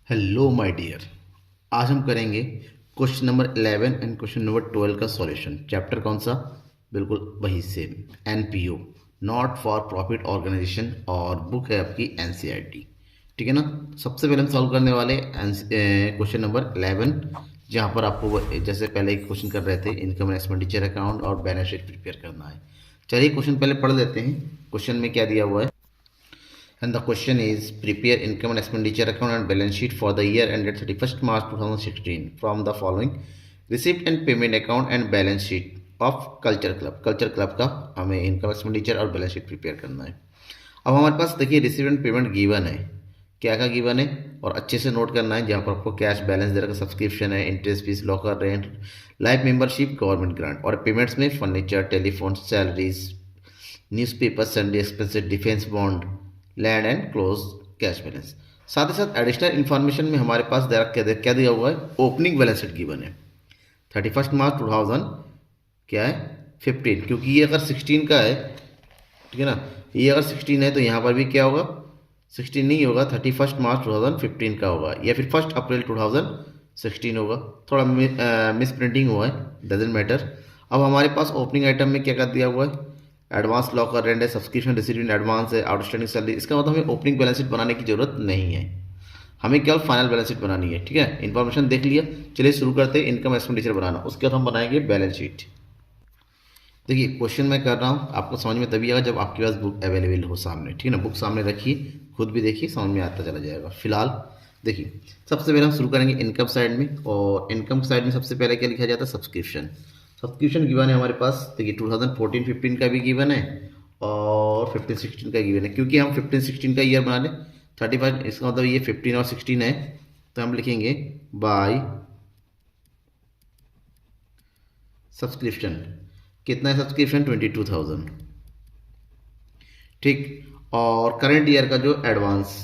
Hello my dear. आज हम करेंगे question number 11 and question number 12 का सॉल्यूशन। चैप्टर कौन सा? बिल्कुल वही same, NPO, not for profit organisation, और बुक है आपकी एनसीईआरटी। ठीक है ना। सबसे पहले हम सॉल्व करने वाले क्वेश्चन नंबर 11, जहाँ पर आपको जैसे पहले एक क्वेश्चन कर रहे थे, इनकम एंड एक्सपेंडिचर अकाउंट और बैलेंस शीट प्रिपेयर करना है। चलिए क्वेश्चन पहले पढ़ लेते हैं। क्वेश्चन में क्या दिया हुआ है? And the question is, prepare income and expenditure account and balance sheet for the year ended 31st March 2016 from the following: receipt and payment account and balance sheet of culture club. Culture club का हमें income expenditure और balance sheet prepare करना है। अब हमारे पास देखिए receive and payment given है, क्या क्या गिवन है, और अच्छे से नोट करना है। जहाँ पर आपको कैश बैलेंस दे रखा, सब्सक्रिप्शन है, interest fees, locker rent, life membership, government grant, और पेमेंट्स में furniture, telephone, salaries, newspaper, Sunday expenses, defence bond, land and close cash balance. साथ ही साथ एडिशनल इन्फॉर्मेशन में हमारे पास क्या दिया हुआ है? ओपनिंग बैलेंस शीट गिवन है 31 मार्च 2000 क्या है 15, क्योंकि ये अगर 16 का है, ठीक है ना, ये अगर 16 है तो यहाँ पर भी क्या होगा? 16 नहीं होगा, 31 मार्च 2015 का होगा, या फिर 1 अप्रैल 2016 होगा। थोड़ा मिस प्रिंटिंग हुआ है, डजेंट मैटर। अब हमारे पास ओपनिंग आइटम में क्या क्या दिया हुआ है? एडवांस लॉकर रेंट है, सब्सक्रिप्शन रिसीव्ड इन एडवांस है, आउटस्टैंडिंग सैलरी। इसका मतलब हमें ओपनिंग बैलेंस शीट बनाने की जरूरत नहीं है, हमें केवल फाइनल बैलेंस शीट बनानी है। ठीक है, इन्फॉर्मेशन देख लिया। चलिए शुरू करते हैं इनकम एक्सपेंडिचर बनाना, उसके बाद हम बनाएंगे बैलेंस शीट। देखिए क्वेश्चन मैं कर रहा हूँ, आपको समझ में तभी आएगा जब आपके पास बुक अवेलेबल हो सामने। ठीक है ना, बुक सामने रखिए, खुद भी देखिए, समझ में आता चला जाएगा। फिलहाल देखिए, सबसे पहले हम शुरू करेंगे इनकम साइड में, और इनकम साइड में सबसे पहले क्या लिखा जाता है? सब्सक्रिप्शन। सब्सक्रिप्शन गिवन है हमारे पास, देखिए 2014-15 का भी गिवन है और 15-16 का गिवन है। क्योंकि हम 15-16 का ईयर बना लें 35, इसका मतलब ये 15 और 16 है, तो हम लिखेंगे बाय सब्सक्रिप्शन। कितना है सब्सक्रिप्शन? 22,000। ठीक, और करंट ईयर का जो एडवांस,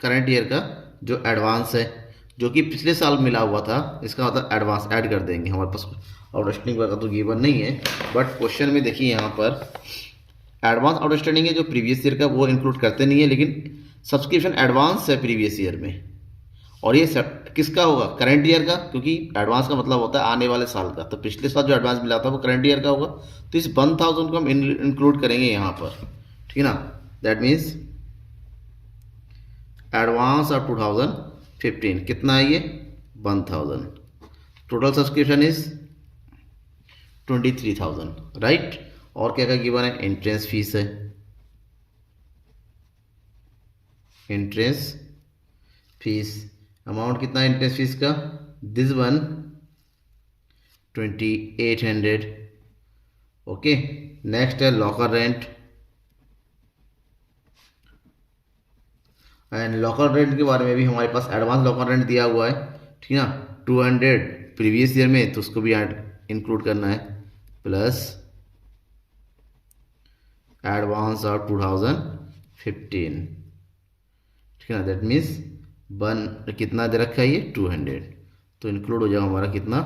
करंट ईयर का जो एडवांस है, जो कि पिछले साल मिला हुआ था, इसका मतलब एडवांस ऐड कर देंगे। हमारे पास आउटस्टैंडिंग का तो गिवन नहीं है, बट क्वेश्चन में देखिए यहाँ पर एडवांस आउटस्टैंडिंग है जो प्रीवियस ईयर का, वो इंक्लूड करते नहीं है, लेकिन सब्सक्रिप्शन एडवांस है प्रीवियस ईयर में। और ये किसका होगा? करंट ईयर का, क्योंकि एडवांस का मतलब होता है आने वाले साल का। तो पिछले साल जो एडवांस मिला था वो करंट ईयर का होगा, तो इस 1,000 को हम इंक्लूड करेंगे यहाँ पर। ठीक है ना, दैट मीन्स एडवांस ऑफ 2015 कितना है ये? 1,000। Total subscription is 23,000, right. और क्या क्या गिवन है? एंट्रेंस फीस है, एंट्रेंस फीस अमाउंट कितना है एंट्रेंस फीस का? This one 2,800। ओके, नेक्स्ट है locker rent, and locker rent के बारे में भी हमारे पास एडवांस लॉकर रेंट दिया हुआ है, ठीक है ना, 200 प्रीवियस ईयर में, तो उसको भी इंक्लूड करना है, प्लस एडवांस ऑफ 2015। ठीक है ना, दैट मीन्स कितना दे रखा है ये? 200, तो इंक्लूड हो जाएगा हमारा कितना?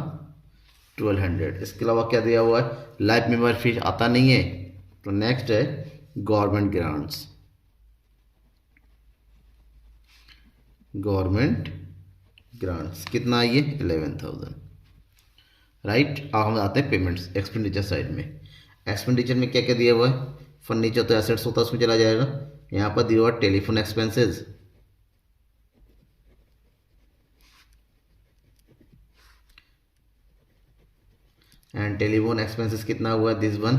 1,200। इसके अलावा क्या दिया हुआ है? लाइफ मेंबर फीस आता नहीं है, तो नेक्स्ट है गवर्नमेंट ग्रांट्स। गवर्नमेंट ग्रांट्स कितना है ये? 11,000, राइट। अब हम आते हैं पेमेंट्स एक्सपेंडिचर साइड में। एक्सपेंडिचर में क्या क्या दिया हुआ है? फर्नीचर तो एसेट्स होता है, उसमें चला जाएगा। यहाँ पर दिया हुआ telephone expenses, and telephone expenses कितना हुआ है? This one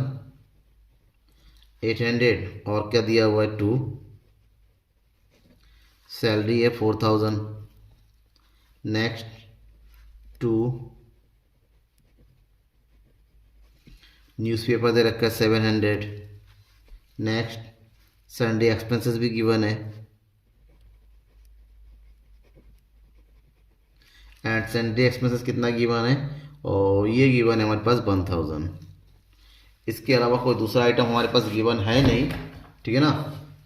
800। और क्या दिया हुआ है? 2 सैलरी है 4,000। नेक्स्ट 2 न्यूज़पेपर दे रखा है 700। नेक्स्ट संडे एक्सपेंसेस भी गिवन है, एंड संडे एक्सपेंसेस कितना गिवन है? और ये गिवन है हमारे पास 1,000। इसके अलावा कोई दूसरा आइटम हमारे पास गिवन है नहीं, ठीक है ना।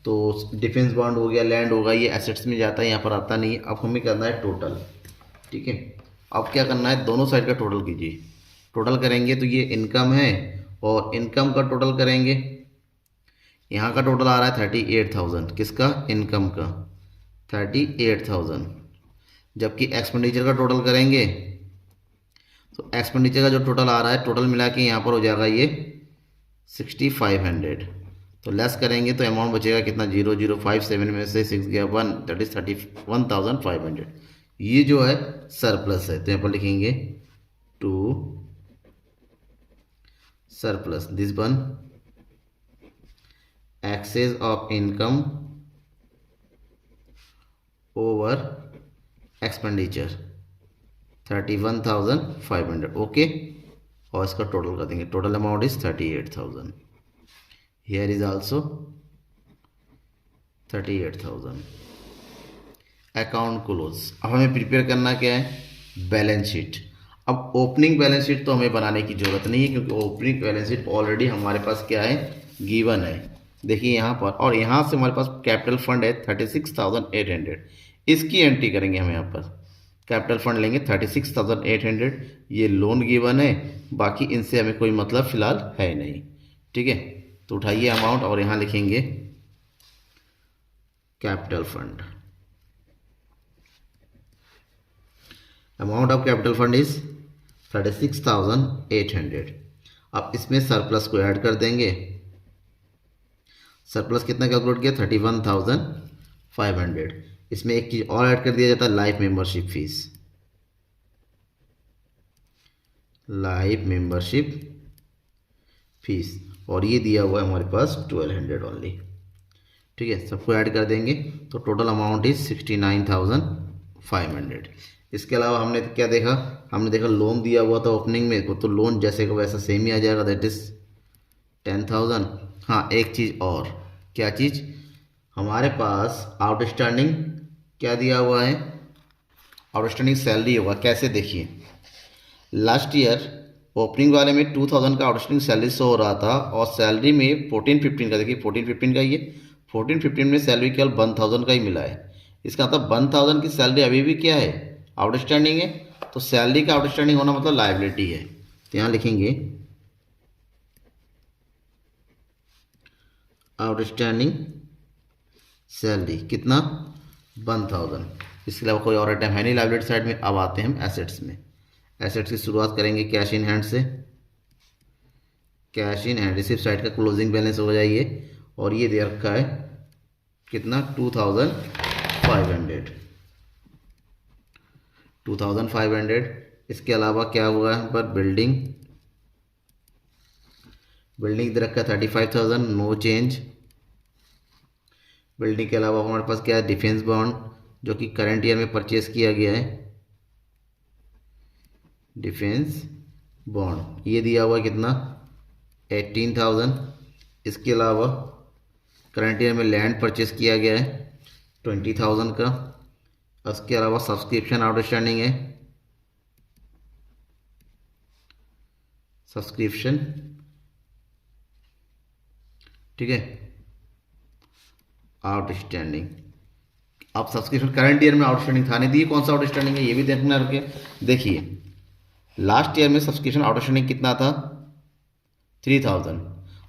तो डिफेंस बॉन्ड हो गया, लैंड होगा, ये एसेट्स में जाता है, यहाँ पर आता नहीं है। अब हमें करना है टोटल, ठीक है। अब क्या करना है? दोनों साइड का टोटल कीजिए। टोटल करेंगे तो ये इनकम है, और इनकम का टोटल करेंगे, यहाँ का टोटल आ रहा है 38,000। किसका? इनकम का 38,000। जबकि एक्सपेंडिचर का टोटल करेंगे तो एक्सपेंडिचर का जो टोटल आ रहा है, टोटल मिला के यहाँ पर हो जाएगा ये 6500। तो लेस करेंगे तो अमाउंट बचेगा कितना, 0057 में से 6 गया 1, दैट इज 31,500। ये जो है सरप्लस है, तो यहाँ पर लिखेंगे to surplus, this one excess of income over expenditure 31,500। Okay, और इसका टोटल कर देंगे, total amount is 38,000। Here is also 38,000। Account close. अब हमें प्रिपेयर करना क्या है, बैलेंस शीट। अब ओपनिंग बैलेंस शीट तो हमें बनाने की जरूरत नहीं है, क्योंकि ओपनिंग बैलेंस शीट ऑलरेडी हमारे पास क्या है, गिवन है। देखिए यहाँ पर, और यहाँ से हमारे पास कैपिटल फंड है 36,800, इसकी एंट्री करेंगे हम यहाँ पर। कैपिटल फंड लेंगे 36,800, ये लोन गिवन है, बाकी इनसे हमें कोई मतलब फिलहाल है नहीं। ठीक है, तो उठाइए अमाउंट और यहाँ लिखेंगे capital fund. Amount of capital fund is 36,800। अब इसमें सरप्लस को ऐड कर देंगे। सरप्लस कितना कैलकुलेट किया, 31,500। इसमें एक चीज़ और ऐड कर दिया जाता है, life membership fees. Life membership fees, और ये दिया हुआ है हमारे पास 1200 ओनली। ठीक है, सबको ऐड कर देंगे तो टोटल अमाउंट इज 69,500। इसके अलावा हमने क्या देखा, हमने देखा लोन दिया हुआ था ओपनिंग में, तो लोन जैसे का वैसा सेम ही आ जाएगा, दैट इज 10,000। हाँ, एक चीज़ और, क्या चीज़, हमारे पास आउटस्टैंडिंग क्या दिया हुआ है, आउटस्टैंडिंग सैलरी होगा। कैसे, देखिए लास्ट ईयर ओपनिंग वाले में 2,000 का आउटस्टैंडिंग सैलरी शो हो रहा था, और सैलरी में 14-15 का, देखिए 14-15 का, ये 14-15 में सैलरी केवल 1,000 का ही मिला है। इसका मतलब 1,000 की सैलरी अभी भी क्या है, आउटस्टैंडिंग है। तो सैलरी का आउटस्टैंडिंग होना मतलब लायबिलिटी है, तो यहाँ लिखेंगे आउटस्टैंडिंग सैलरी कितना, 1,000। इसके अलावा कोई और आइटम है नहीं लायबिलिटी साइड में। अब आते हैं हम एसेट्स में। एसेट्स की शुरुआत करेंगे कैश इन हैंड से। Cash in hand receipt side का क्लोजिंग बैलेंस हो जाइए, और ये दे रखा है कितना, 2,500। 2,500। इसके अलावा क्या हुआ है यहाँ पर, बिल्डिंग दे रखा है 35,000, नो चेंज। बिल्डिंग के अलावा हमारे पास क्या है, डिफेंस बॉन्ड, जो कि करंट ईयर में परचेज किया गया है, डिफेंस बॉन्ड, ये दिया हुआ है कितना, 18,000। इसके अलावा करंट ईयर में लैंड परचेज किया गया है 20,000 का। उसके अलावा सब्सक्रिप्शन आउटस्टैंडिंग है, सब्सक्रिप्शन, ठीक है, आउटस्टैंडिंग। अब सब्सक्रिप्शन करंट ईयर में आउटस्टैंडिंग था नहीं, दी कौन सा आउटस्टैंडिंग है ये भी देखना रखे। देखिए लास्ट ईयर में सब्सक्रिप्शन आउटस्टैंडिंग कितना था, 3,000,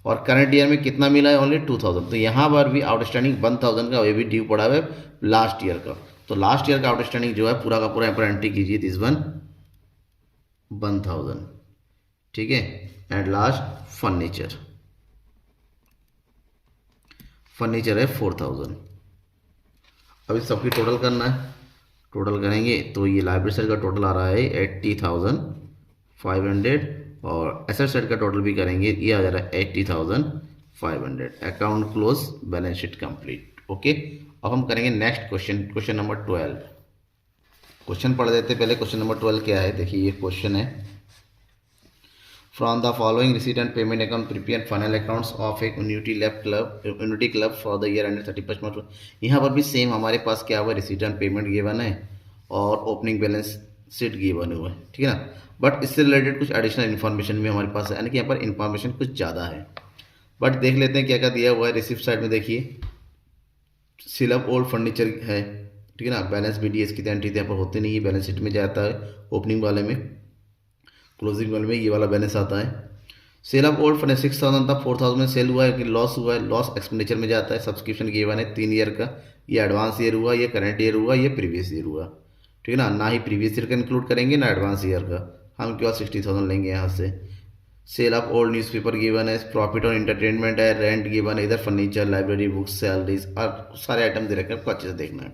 और करंट ईयर में कितना मिला है, ओनली 2,000। तो यहाँ पर भी आउटस्टैंडिंग 1,000 का, ये भी ड्यू पड़ा है लास्ट ईयर का। तो लास्ट ईयर का आउटस्टैंडिंग जो है पूरा का पूरा यहाँ पर एंट्री कीजिए, दिस वन 1,000। ठीक है, एंड लास्ट फर्नीचर है 4,000। अब इस सबकी टोटल करना है, टोटल करेंगे तो ये लाइब्रेरी साइड का टोटल आ रहा है 80,500, और एसेट साइड का टोटल भी करेंगे, ये आ जा रहा है 80,500। Account close, balance sheet complete. Okay, अब हम करेंगे next question, question number 12। Question पढ़ देते पहले। क्वेश्चन नंबर 12 क्या है, देखिए ये क्वेश्चन है, from the following receipt and payment account prepare final accounts of A unity club for the year ended 31 मार्च। यहाँ पर भी सेम हमारे पास क्या हुआ, रिसीट एंड पेमेंट गिवन है और ओपनिंग बैलेंस शीट गिवन हुआ है, ठीक है ना। बट इससे रिलेटेड कुछ एडिशनल इन्फॉर्मेशन भी हमारे पास है, यानी कि यहाँ पर इन्फॉर्मेशन कुछ ज़्यादा है। बट देख लेते हैं क्या क्या दिया हुआ है। रिसिप्ट साइड में देखिए सेल ऑफ ओल्ड फर्नीचर है, ठीक है ना। बैलेंस BDS की एंट्री यहाँ पर होती नहीं है, बैलेंस शीट में जाता है ओपनिंग वाले में, क्लोजिंग वाले में ये वाला बैलेंस आता है। सेल ऑफ ओल्ड फर्नीचर 6,000 था, 4,000 में सेल हुआ है कि लॉस हुआ है, लॉस एक्सपेंडिचर में जाता है। सब्सक्रिप्शन गिवन है 3 ईयर का, ये एडवांस ईयर हुआ, ये करंट ईयर हुआ, ये प्रीवियस ईयर हुआ, ठीक है ना, ना ही प्रीवियस ईयर का इंक्लूड करेंगे ना एडवांस ईयर का, हम केवल 60,000 लेंगे यहाँ से। Sale of old newspaper given है, प्रॉफिट ऑन एंटरटेनमेंट है, रेंट गिवन है, इधर फर्नीचर, लाइब्रेरी, बुक्स, सैलरीज और सारे आइटम दे रखे हैं, आपको अच्छे से देखना है।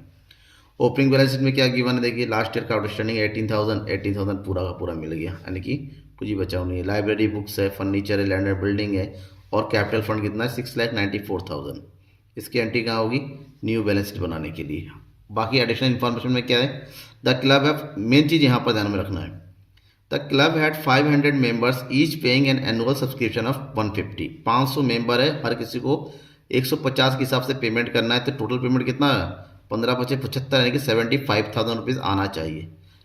ओपनिंग बैलेंस शीट में क्या गिवन है, देखिए लास्ट ईयर का आउटस्टैंडिंग 18,000 पूरा का पूरा मिल गया, यानी कि कुछ ही बचा नहीं है। लाइब्रेरी, बुक्स है, फर्नीचर है, लैंड एंड बिल्डिंग है, और कैपिटल फंड कितना है 6,94,000। इसकी एंट्री कहाँ होगी, न्यू बैलेंस शीट बनाने के लिए। बाकी एडिशनल इन्फॉर्मेशन में क्या है, द क्लब है, मेन चीज़ यहाँ पर ध्यान में रखना है, the club had 500 members each paying an annual subscription of 150। 500 member है, हर किसी को 150 के हिसाब से पेमेंट करना है, तो टोटल पेमेंट कितना है 15×5 = 75, यानी कि 75,000 रुपीज़ आना चाहिए।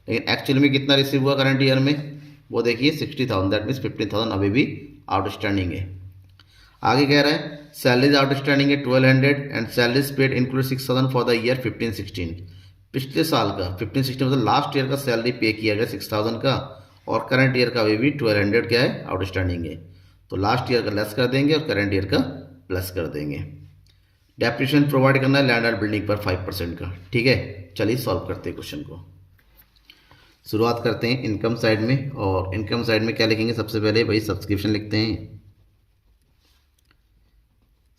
लेकिन एक्चुअली में कितना रिसीव हुआ करंट ईयर में, वो देखिए 60,000, दैट मीन्स 15,000 अभी भी आउटस्टैंडिंग है। आगे कह रहा है सैलरीज आउटस्टैंडिंग है 1200 and salaries paid include 6,000 for the year 15-16। पिछले साल का 15-16 मतलब लास्ट ईयर का सैलरी पे किया गया 6,000 का, और करंट ईयर का अभी भी 1200 क्या है आउटस्टैंडिंग है, तो लास्ट ईयर का लेस कर देंगे और करंट ईयर का प्लस कर देंगे। डेप्रिसिएशन प्रोवाइड करना है लैंड एंड बिल्डिंग पर 5% का, ठीक है। चलिए सॉल्व करते हैं क्वेश्चन को। शुरुआत करते हैं इनकम साइड में, और इनकम साइड में क्या लिखेंगे, सबसे पहले भाई सब्सक्रिप्शन लिखते हैं।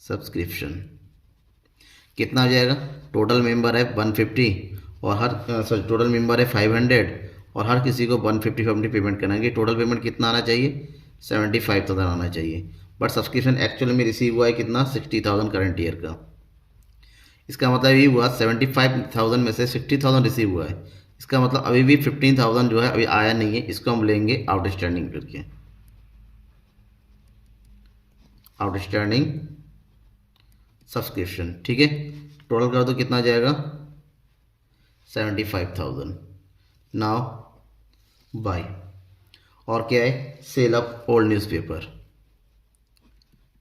सब्सक्रिप्शन कितना हो जाएगा, टोटल मेंबर है 150 और टोटल मेंबर है 500 और हर किसी को 150 पेमेंट कराएंगे। टोटल पेमेंट कितना आना चाहिए 75,000 आना चाहिए, बट सब्सक्रिप्शन एक्चुअल में रिसीव हुआ है कितना 60,000 करंट ईयर का। इसका मतलब ये हुआ 75,000 में से 60,000 रिसीव हुआ है, इसका मतलब अभी भी 15,000 जो है अभी आया नहीं है, इसको हम लेंगे आउटस्टैंडिंग करके। आउटस्टैंडिंग सब्सक्रिप्शन, ठीक है, टोटल कर दो कितना आ जाएगा 75,000। नाउ बाय, और क्या है sale of old newspaper,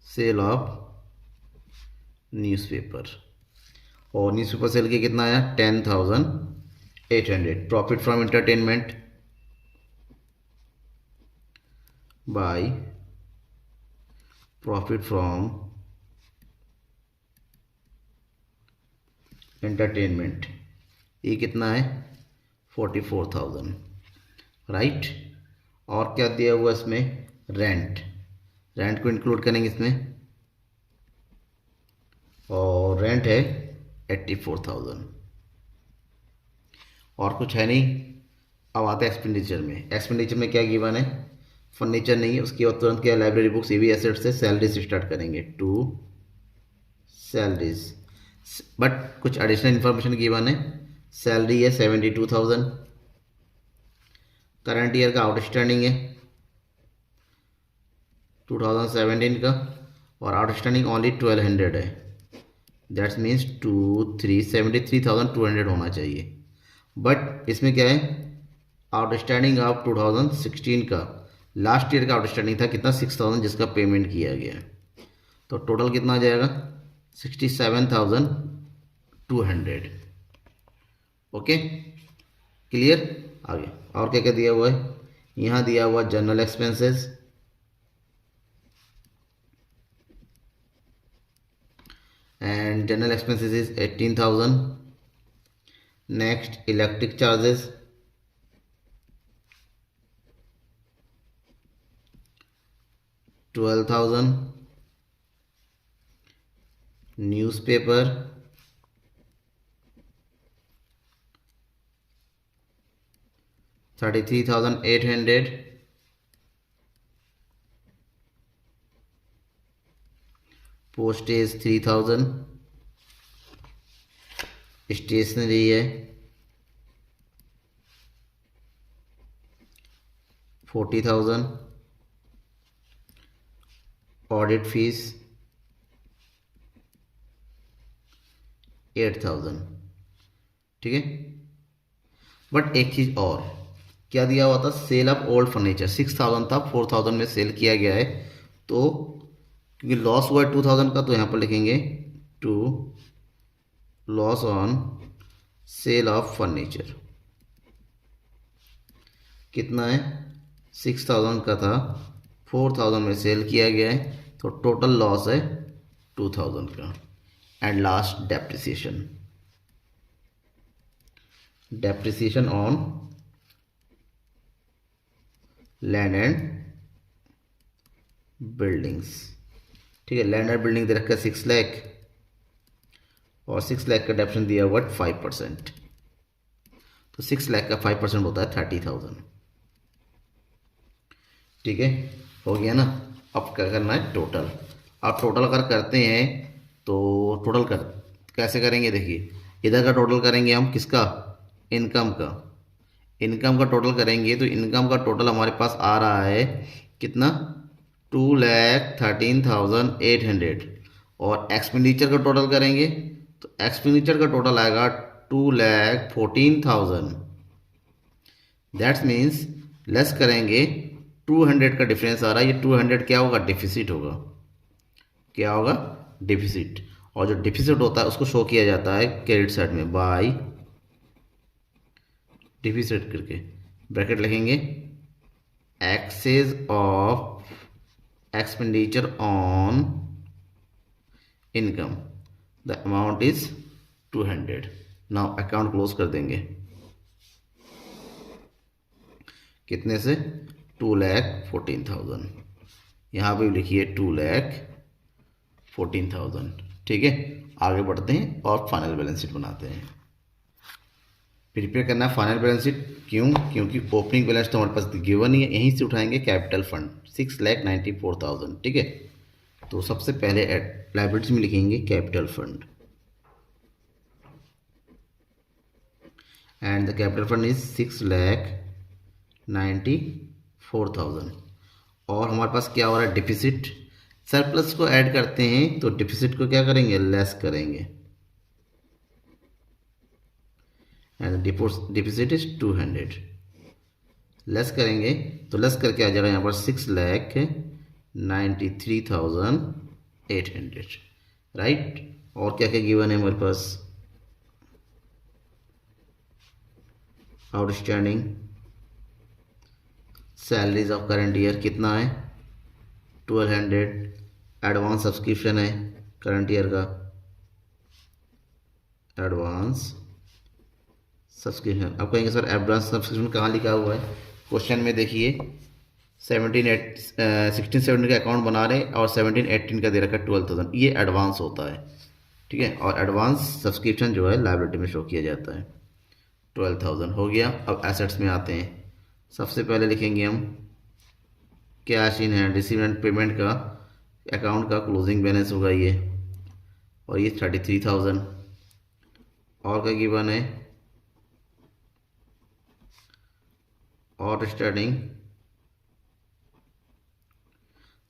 sale of newspaper, और न्यूज़पेपर सेल के कितना आया 10,800। Profit from entertainment by profit from entertainment, ये कितना है 44,000, राइट। और क्या दिया हुआ इसमें रेंट, रेंट को इंक्लूड करेंगे इसमें, और रेंट है 84,000, और कुछ है नहीं। अब आते हैं एक्सपेंडिचर में। एक्सपेंडिचर में क्या गिवन है, फर्नीचर नहीं है, उसके बाद तुरंत क्या लाइब्रेरी बुक्स ये भी एसेट्स से, सैलरी से स्टार्ट करेंगे टू सैलरीज, बट कुछ एडिशनल इन्फॉर्मेशन गिवन है। सैलरी है 72,000, करंट ईयर का आउटस्टैंडिंग है 2017 का, और आउटस्टैंडिंग ओनली 1200 है, दैट्स मीन्स 73,200 होना चाहिए। बट इसमें क्या है आउटस्टैंडिंग ऑफ 2016 का, लास्ट ईयर का आउटस्टैंडिंग था कितना 6,000 जिसका पेमेंट किया गया, तो टोटल कितना आ जाएगा 67,200। Okay clear. आगे और क्या क्या दिया हुआ है, यहाँ दिया हुआ general expenses, and general expenses is 18,000. Next electric charges 12,000, newspaper 33,800, postage 3,000, stationery है 40,000, ऑडिट फीस 8,000, ठीक है। बट एक चीज़ और क्या दिया हुआ था, सेल ऑफ ओल्ड फर्नीचर 6,000 था, 4,000 में सेल किया गया है, तो क्योंकि लॉस हुआ है 2,000 का, तो यहाँ पर लिखेंगे to loss on sale of furniture, कितना है 6,000 का था, 4,000 में सेल किया गया है, तो टोटल लॉस है 2,000 का। And last depreciation, depreciation on land and buildings. ठीक है, लैंड एंड बिल्डिंग दे रखा है 6 लाख और 6 लाख का डेप्रिसिएशन दिया हुआ 5%, तो 6 लाख का 5% होता है 30,000। ठीक है, हो गया ना। अब क्या करना है, टोटल। अब टोटल अगर करते हैं तो टोटल कर कैसे करेंगे, देखिए इधर का टोटल करेंगे हम, किसका, इनकम का। इनकम का टोटल करेंगे तो इनकम का टोटल हमारे पास आ रहा है कितना, 2,13,800। और एक्सपेंडिचर का टोटल करेंगे तो एक्सपेंडिचर का टोटल आएगा 2,14,000। दैट्स मीन्स लेस करेंगे 200 का डिफरेंस आ रहा है, ये 200 क्या होगा, डिफिसिट होगा। क्या होगा, डिफिसिट। और जो डिफिसिट होता है उसको शो किया जाता है क्रेडिट साइड में बाय डिफिसिट करके ब्रैकेट लिखेंगे, excess of expenditure on income, the amount is 200। Now account close कर देंगे, कितने से, 2,14,000। यहाँ पे लिखिए 2,14,000। ठीक है, आगे बढ़ते हैं और फाइनल बैलेंस शीट बनाते हैं। प्रिपेयर करना है फाइनल बैलेंस शीट, क्यों, क्योंकि ओपनिंग बैलेंस तो हमारे पास गिवन ही है, यहीं से उठाएंगे कैपिटल फंड 6,94,000। ठीक है, तो सबसे पहले लायबिलिटीज में लिखेंगे capital fund and the capital fund is 6,94,000। और हमारे पास क्या हो रहा है, डिफिसिट। सरप्लस को ऐड करते हैं तो डिफिसिट को क्या करेंगे, लेस करेंगे एंड डिफिसिट इज 200। लेस करेंगे तो लेस करके आ जाएगा यहाँ पर 6,93,800। राइट, और क्या क्या गिवन है हमारे पास, outstanding salaries of current year कितना है, 1,200। एडवांस सब्सक्रिप्शन है करंट ईयर का, एडवांस सब्सक्रिप्शन। अब कहेंगे सर एडवांस सब्सक्रिप्शन कहाँ लिखा हुआ है, क्वेश्चन में देखिए 16-17 का अकाउंट बना रहे और 17-18 का दे रखा है 12,000, ये एडवांस होता है। ठीक है, और एडवांस सब्सक्रिप्शन जो है लायबिलिटी में शो किया जाता है। 12,000 हो गया। अब एसेट्स में आते हैं, सबसे पहले लिखेंगे हम cash in hand, receive and payment का अकाउंट का क्लोजिंग बैलेंस होगा ये, और ये 33,000। और क्या गिवन है, और starting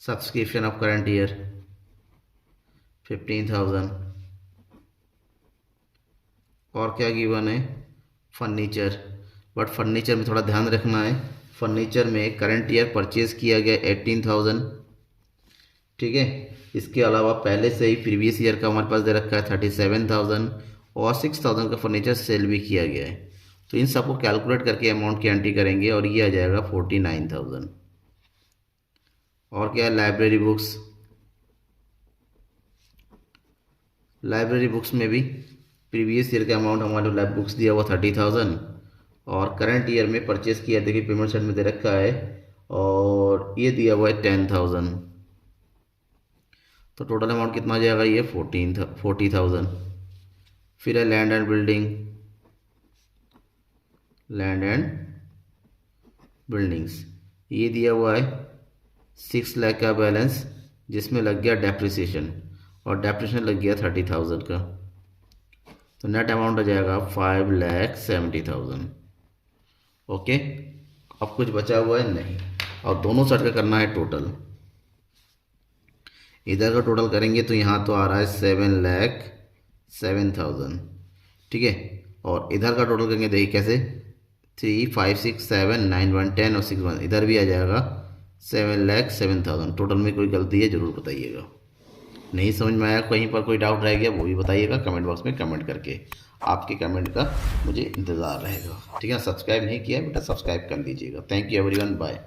subscription of current year 15,000। और क्या गिवन है, फर्नीचर। बट फर्नीचर में थोड़ा ध्यान रखना है, फर्नीचर में करंट ईयर परचेज किया गया 18,000। ठीक है, इसके अलावा पहले से ही प्रीवियस ईयर का हमारे पास दे रखा है 37,000 और 6,000 का फर्नीचर सेल भी किया गया है। तो इन सबको कैलकुलेट करके अमाउंट की एंट्री करेंगे और ये आ जाएगा 49,000। और क्या है, लाइब्रेरी बुक्स। लाइब्रेरी बुक्स में भी प्रीवियस ईयर का अमाउंट हमारे लैब बुक्स दिया हुआ 30,000 और करंट ईयर में परचेज किया, देखिए पेमेंट साइड में दे रखा है, और ये दिया हुआ है 10,000। तो टोटल अमाउंट कितना आ जाएगा, ये 40,000। फिर है land and building, land and buildings, ये दिया हुआ है 6 लाख का बैलेंस, जिसमें लग गया डेप्रिसिएशन, और डेप्रिसिएशन लग गया 30,000 का। तो नेट अमाउंट आ जाएगा 5,70,000। ओके, अब कुछ बचा हुआ है नहीं, और दोनों साइड का करना है टोटल। इधर का टोटल करेंगे तो यहाँ तो आ रहा है 7,07,000। ठीक है, और इधर का टोटल करेंगे, देखिए कैसे, 3, 5, 6, 7, 9, 1, 10 और 6, 1, इधर भी आ जाएगा 7,07,000। टोटल में कोई गलती है ज़रूर बताइएगा, नहीं समझ में आया, कहीं पर कोई डाउट रह गया वो भी बताइएगा कमेंट बॉक्स में कमेंट करके, आपके कमेंट का मुझे इंतज़ार रहेगा। ठीक है, सब्सक्राइब नहीं किया बेटा, सब्सक्राइब कर लीजिएगा। Thank you everyone, bye.